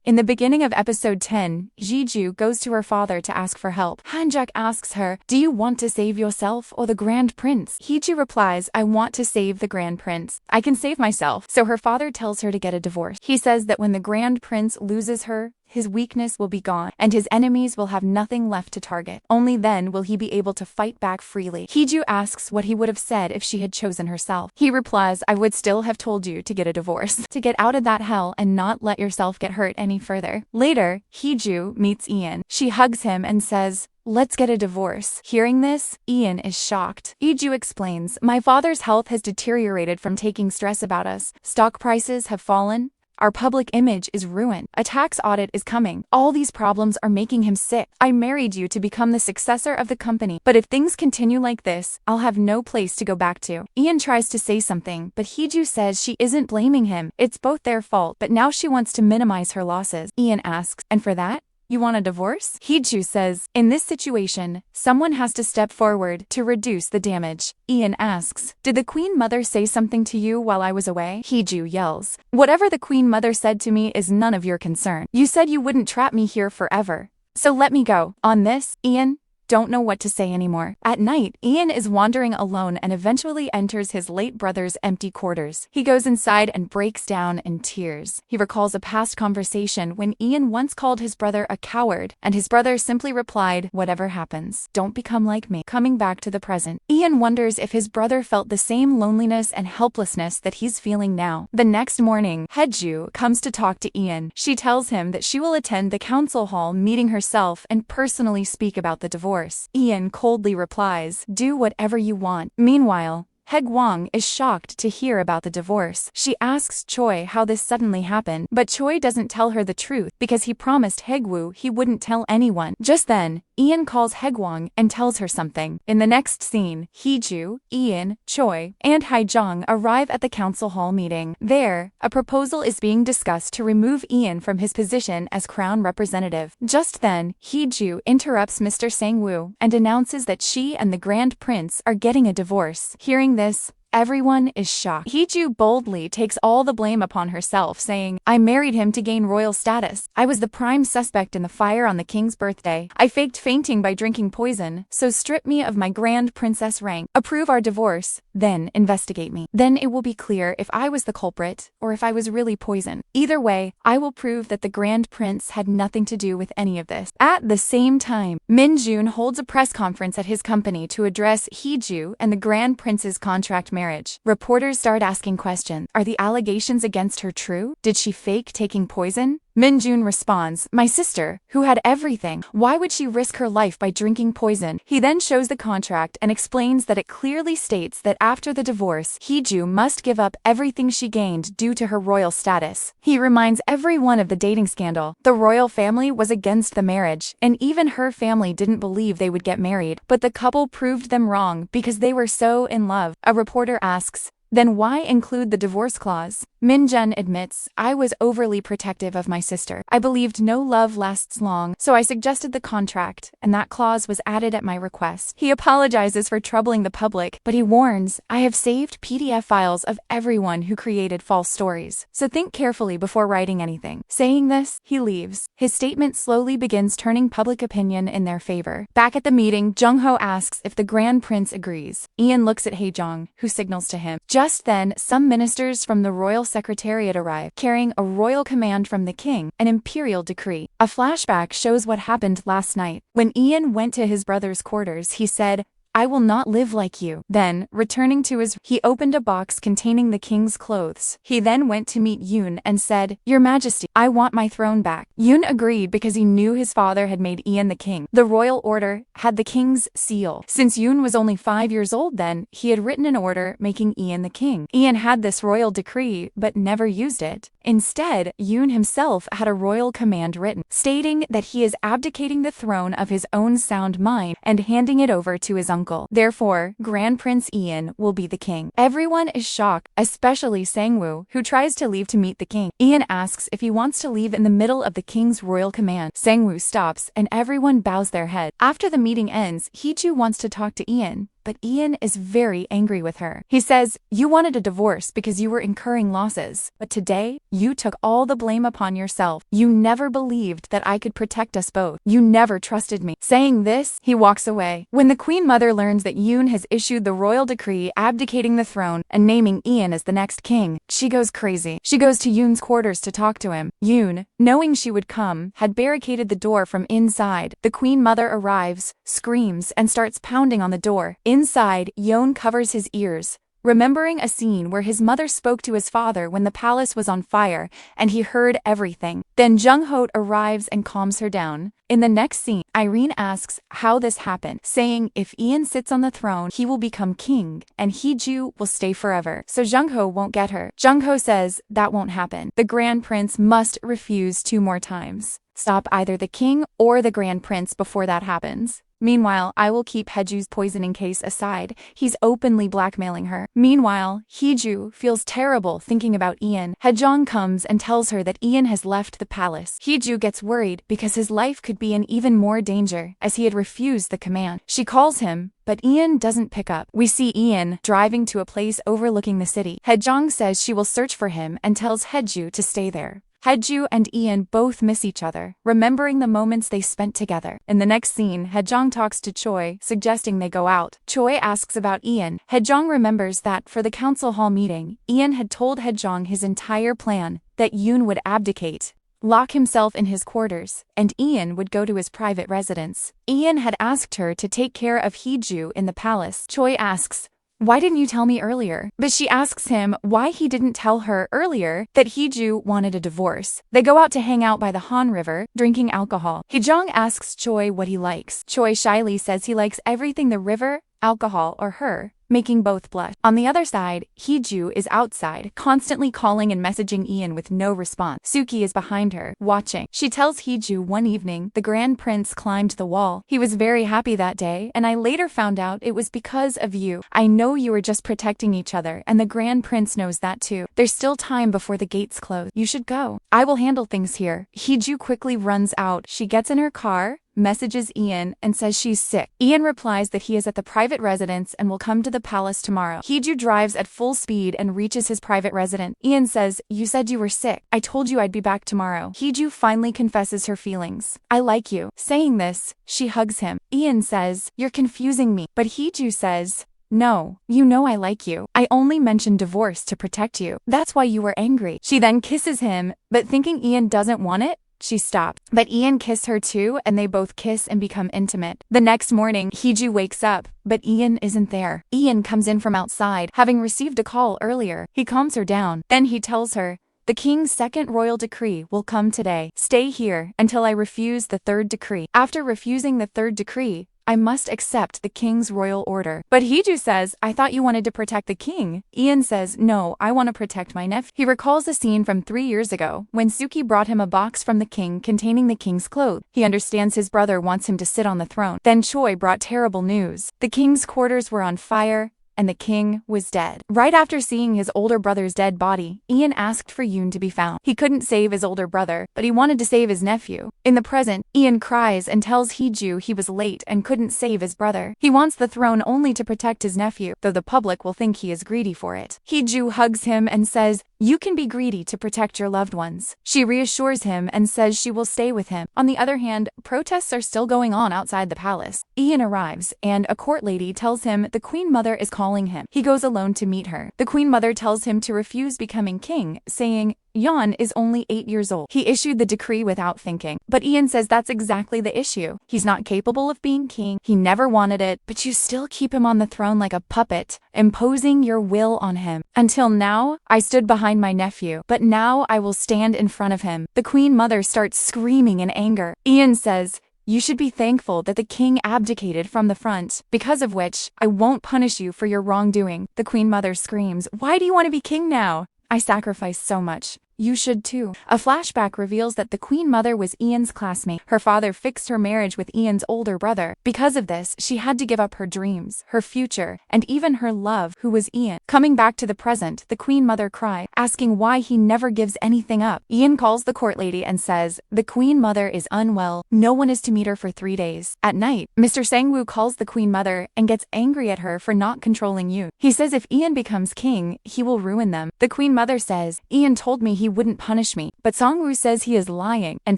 In the beginning of episode 10, Heeju goes to her father to ask for help. Hanjak asks her, "Do you want to save yourself or the Grand Prince?" Heeju replies, "I want to save the Grand Prince. I can save myself." So her father tells her to get a divorce. He says that when the Grand Prince loses her, his weakness will be gone, and his enemies will have nothing left to target. Only then will he be able to fight back freely. Heeju asks what he would have said if she had chosen herself. He replies, "I would still have told you to get a divorce, to get out of that hell and not let yourself get hurt any further." Later, Heeju meets Ian. She hugs him and says, "Let's get a divorce." Hearing this, Ian is shocked. Heeju explains, "My father's health has deteriorated from taking stress about us. Stock prices have fallen. Our public image is ruined. A tax audit is coming. All these problems are making him sick. I married you to become the successor of the company, but if things continue like this, I'll have no place to go back to." Ian tries to say something, but Heeju says she isn't blaming him. It's both their fault, but now she wants to minimize her losses. Ian asks, "And for that? You want a divorce?" Heeju says, "In this situation, someone has to step forward to reduce the damage." Ian asks, "Did the Queen Mother say something to you while I was away?" Heeju yells, "Whatever the Queen Mother said to me is none of your concern. You said you wouldn't trap me here forever. So let me go." On this, Ian don't know what to say anymore. At night, Ian is wandering alone and eventually enters his late brother's empty quarters. He goes inside and breaks down in tears. He recalls a past conversation when Ian once called his brother a coward, and his brother simply replied, "Whatever happens, don't become like me." Coming back to the present, Ian wonders if his brother felt the same loneliness and helplessness that he's feeling now. The next morning, Heeju comes to talk to Ian. She tells him that she will attend the council hall meeting herself and personally speak about the divorce. Ian coldly replies, "Do whatever you want." Meanwhile, Haegwang is shocked to hear about the divorce. She asks Choi how this suddenly happened, but Choi doesn't tell her the truth because he promised Haegwoo he wouldn't tell anyone. Just then, Ian calls Haegwang and tells her something. In the next scene, Heeju, Ian, Choi, and Haejong arrive at the council hall meeting. There, a proposal is being discussed to remove Ian from his position as crown representative. Just then, Heeju interrupts Mr. Sangwoo and announces that she and the Grand Prince are getting a divorce. Hearing this, everyone is shocked. Heeju boldly takes all the blame upon herself, saying, "I married him to gain royal status. I was the prime suspect in the fire on the king's birthday. I faked fainting by drinking poison, so strip me of my grand princess rank. Approve our divorce, then investigate me. Then it will be clear if I was the culprit or if I was really poisoned. Either way, I will prove that the grand prince had nothing to do with any of this." At the same time, Min Jun holds a press conference at his company to address Heeju and the grand prince's contract marriage. Reporters start asking questions. Are the allegations against her true? Did she fake taking poison? Min Jun responds, "My sister, who had everything. Why would she risk her life by drinking poison?" He then shows the contract and explains that it clearly states that after the divorce, Heeju must give up everything she gained due to her royal status. He reminds everyone of the dating scandal. The royal family was against the marriage, and even her family didn't believe they would get married. But the couple proved them wrong because they were so in love. A reporter asks, "Then why include the divorce clause?" Min Jun admits, "I was overly protective of my sister. I believed no love lasts long, so I suggested the contract, and that clause was added at my request." He apologizes for troubling the public, but he warns, "I have saved PDF files of everyone who created false stories, so think carefully before writing anything." Saying this, he leaves. His statement slowly begins turning public opinion in their favor. Back at the meeting, Jung-ho asks if the Grand Prince agrees. Ian looks at Haejong, who signals to him. Just then, some ministers from the royal secretariat arrive, carrying a royal command from the king, an imperial decree. A flashback shows what happened last night. When Ian went to his brother's quarters, he said, "I will not live like you." Then, returning to he opened a box containing the king's clothes. He then went to meet Yoon and said, "Your Majesty, I want my throne back." Yoon agreed because he knew his father had made Ian the king. The royal order had the king's seal. Since Yoon was only 5 years old then, he had written an order making Ian the king. Ian had this royal decree, but never used it. Instead, Yoon himself had a royal command written, stating that he is abdicating the throne of his own sound mind and handing it over to his uncle. Therefore, Grand Prince Ian will be the king. Everyone is shocked, especially Sangwoo, who tries to leave to meet the king. Ian asks if he wants to leave in the middle of the king's royal command. Sangwoo stops, and everyone bows their head. After the meeting ends, Heeju wants to talk to Ian, but Ian is very angry with her. He says, "You wanted a divorce because you were incurring losses, but today, you took all the blame upon yourself. You never believed that I could protect us both. You never trusted me." Saying this, he walks away. When the Queen Mother learns that Yoon has issued the royal decree abdicating the throne and naming Ian as the next king, she goes crazy. She goes to Yoon's quarters to talk to him. Yoon, knowing she would come, had barricaded the door from inside. The Queen Mother arrives, screams, and starts pounding on the door. Inside, Yoon covers his ears, remembering a scene where his mother spoke to his father when the palace was on fire, and he heard everything. Then Jung-ho arrives and calms her down. In the next scene, Irene asks how this happened, saying if Ian sits on the throne, he will become king, and Heeju will stay forever, so Jung-ho won't get her. Jung-ho says that won't happen. The Grand Prince must refuse 2 more times. Stop either the king or the Grand Prince before that happens. Meanwhile, I will keep Heeju's poisoning case aside. He's openly blackmailing her. Meanwhile, Heeju feels terrible thinking about Ian. Haejong comes and tells her that Ian has left the palace. Heeju gets worried because his life could be in even more danger as he had refused the command. She calls him, but Ian doesn't pick up. We see Ian driving to a place overlooking the city. Haejong says she will search for him and tells Heeju to stay there. Heeju and Ian both miss each other, remembering the moments they spent together. In the next scene, Haejong talks to Choi, suggesting they go out. Choi asks about Ian. Haejong remembers that for the council hall meeting, Ian had told Haejong his entire plan, that Yoon would abdicate, lock himself in his quarters, and Ian would go to his private residence. Ian had asked her to take care of Heeju in the palace. Choi asks, "Why didn't you tell me earlier?" But she asks him why he didn't tell her earlier that Heeju wanted a divorce. They go out to hang out by the Han River, drinking alcohol. Haejong asks Choi what he likes. Choi shyly says he likes everything the river, alcohol, or her, making both blush. On the other side, Heeju is outside, constantly calling and messaging Ian with no response. Suki is behind her, watching. She tells Heeju one evening the Grand Prince climbed the wall. He was very happy that day, and I later found out it was because of you. I know you were just protecting each other, and the Grand Prince knows that too. There's still time before the gates close. You should go. I will handle things here. Heeju quickly runs out. She gets in her car, messages Ian, and says she's sick. Ian replies that he is at the private residence and will come to the palace tomorrow. Heeju drives at full speed and reaches his private residence. Ian says, "You said you were sick. I told you I'd be back tomorrow." Heeju finally confesses her feelings. "I like you." Saying this, she hugs him. Ian says, "You're confusing me." But Heeju says, "No, you know I like you. I only mentioned divorce to protect you. That's why you were angry." She then kisses him, but thinking Ian doesn't want it, she stopped. But Ian kissed her too, and they both kiss and become intimate. The next morning, Heeju wakes up, but Ian isn't there. Ian comes in from outside, having received a call earlier. He calms her down. Then he tells her, "The king's second royal decree will come today. Stay here until I refuse the 3rd decree. After refusing the 3rd decree, I must accept the king's royal order." But Heeju says, "I thought you wanted to protect the king." Ian says, "No, I want to protect my nephew." He recalls a scene from 3 years ago, when Suki brought him a box from the king containing the king's clothes. He understands his brother wants him to sit on the throne. Then Choi brought terrible news. The king's quarters were on fire, and the king was dead. Right after seeing his older brother's dead body, Ian asked for Yoon to be found. He couldn't save his older brother, but he wanted to save his nephew. In the present, Ian cries and tells Heeju he was late and couldn't save his brother. He wants the throne only to protect his nephew, though the public will think he is greedy for it. Heeju hugs him and says, "You can be greedy to protect your loved ones." She reassures him and says she will stay with him. On the other hand, protests are still going on outside the palace. Ian arrives, and a court lady tells him the Queen Mother is calling him. He goes alone to meet her. The Queen Mother tells him to refuse becoming king, saying, Yeon is only 8 years old. He issued the decree without thinking. But Ian says that's exactly the issue. He's not capable of being king. He never wanted it, but you still keep him on the throne like a puppet, imposing your will on him. Until now, I stood behind my nephew, but now I will stand in front of him. The Queen Mother starts screaming in anger. Ian says, "You should be thankful that the king abdicated from the front, because of which I won't punish you for your wrongdoing." The Queen Mother screams, "Why do you want to be king now?" "I sacrificed so much. You should too. A flashback reveals that the Queen Mother was Ian's classmate. Her father fixed her marriage with Ian's older brother. Because of this, she had to give up her dreams, her future, and even her love, who was Ian. Coming back to the present, the Queen Mother cried, asking why he never gives anything up. Ian calls the court lady and says, the Queen Mother is unwell. No one is to meet her for 3 days. At night, Mr. Sangwoo calls the Queen Mother and gets angry at her for not controlling Yoon. He says if Ian becomes king, he will ruin them. The Queen Mother says, Ian told me he wouldn't punish me, but Sangwoo says he is lying and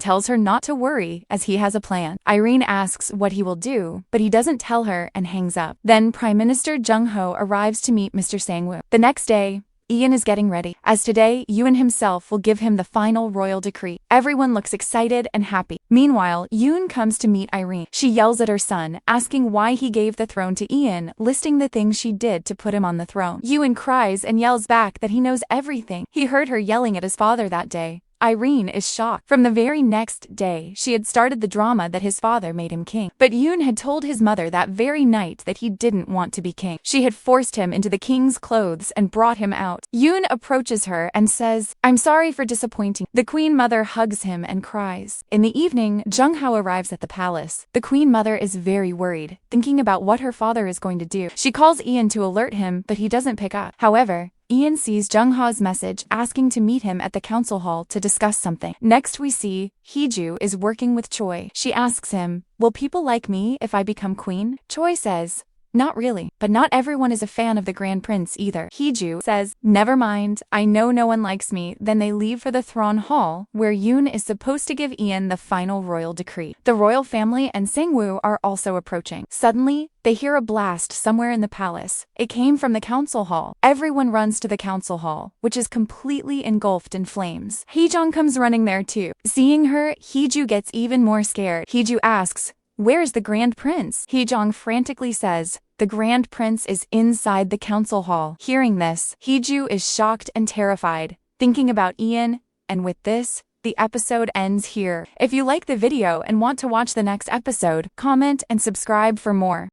tells her not to worry as he has a plan. Irene asks what he will do, but he doesn't tell her and hangs up. Then Prime Minister Jung-ho arrives to meet Mr. Sangwoo. The next day, Ian is getting ready, as today, Yoon himself will give him the final royal decree. Everyone looks excited and happy. Meanwhile, Yoon comes to meet Irene. She yells at her son, asking why he gave the throne to Ian, listing the things she did to put him on the throne. Yoon cries and yells back that he knows everything. He heard her yelling at his father that day. Irene is shocked. From the very next day, she had started the drama that his father made him king. But Yoon had told his mother that very night that he didn't want to be king. She had forced him into the king's clothes and brought him out. Yoon approaches her and says, I'm sorry for disappointing. The Queen Mother hugs him and cries. In the evening, Jung-ho arrives at the palace. The Queen Mother is very worried, thinking about what her father is going to do. She calls Ian to alert him, but he doesn't pick up. However, Ian sees Jung-ho's message asking to meet him at the council hall to discuss something. Next we see Heeju is working with Choi. She asks him, will people like me if I become queen? Choi says, not really, but not everyone is a fan of the Grand Prince either. Heeju says, never mind, I know no one likes me. Then they leave for the throne hall, where Yoon is supposed to give Ian the final royal decree. The royal family and Sangwoo are also approaching. Suddenly, they hear a blast somewhere in the palace. It came from the council hall. Everyone runs to the council hall, which is completely engulfed in flames. Heejong comes running there too. Seeing her, Heeju gets even more scared. Heeju asks, where is the Grand Prince? Heejong frantically says, the Grand Prince is inside the council hall. Hearing this, Heeju is shocked and terrified, thinking about Ian, and with this, the episode ends here. If you like the video and want to watch the next episode, comment and subscribe for more.